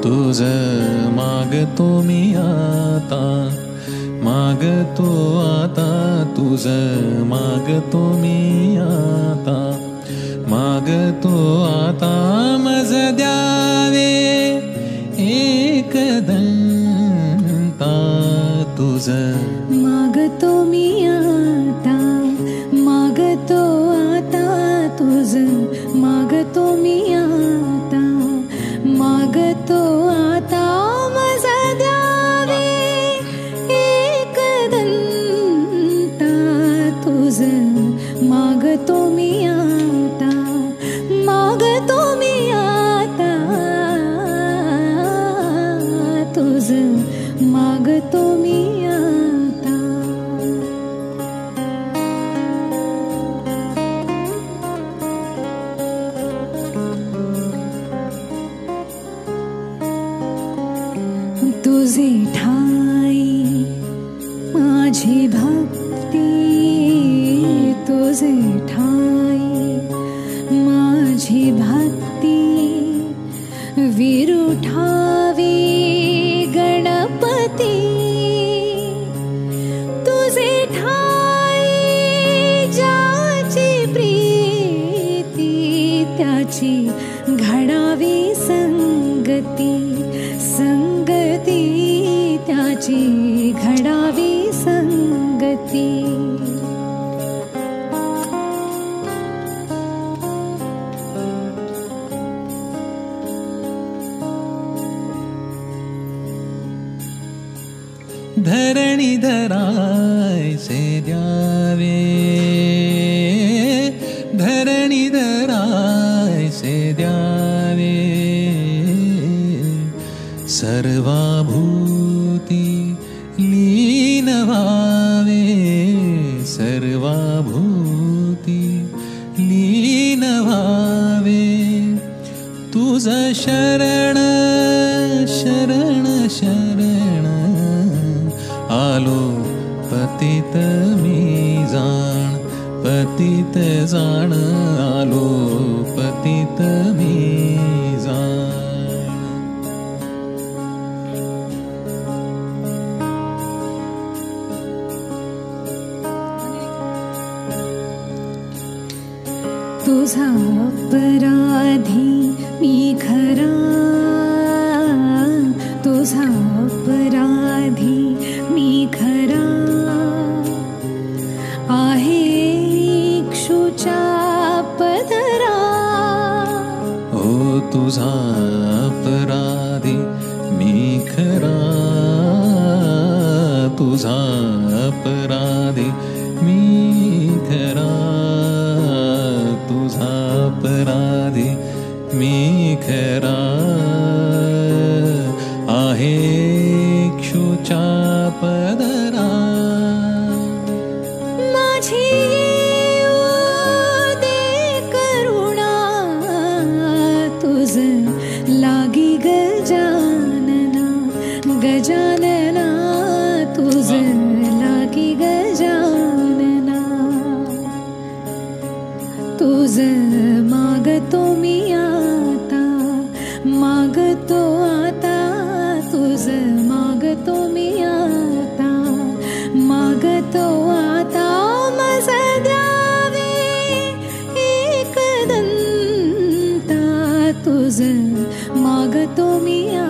तुझ मागतो मी आता, मागतो आता तुझ मागतो मी आता, मागतो आता मज द्यावे एकदंता तुझ मागतो मी आता, मागतो आता तुझ मागतो मी आता, मागतो आता मज द्यावे एकदंता तुझ मागतो मी आता, मागतो मी आता तुझ मागतो मी आता. तुझे ठाई माझी भक्ती, तुझे ठाई माझी भक्ती, विरुठावी गणपती. तुझे ठाई ज्याची प्रीती, त्याची घडावी संगती, संगती त्याची घडावी संगती. धरणी धरायसे द्यावे, धरणी धरायसे द्यावे, सर्वाभूती लीन व्हावे, सर्वाभूती लीन व्हावे. तुझ शरण शरण शरण आलो पतित मी जाण, पतित जाण आलो पतित मी जाण. तुझा अपराधी मी खरा, तुझा अपराधी मी खरा, आहे इक्षुच्या पदरा. ओ तुझा अपराधी मी खरा, तुझा अपराधी मी खरा, तुझा अपराधी मी खरा, आहे इक्षुच्या पदरा. माझी येऊ दे करुणा, तुझ लागी गजानना, गजानना तुझ लागी गजानना. तुझ मागतो मी आता, मागतो आता तुझ मागतो मी आता, मागतो आता मज द्यावे एकदंता तुझ मागतो मी आता.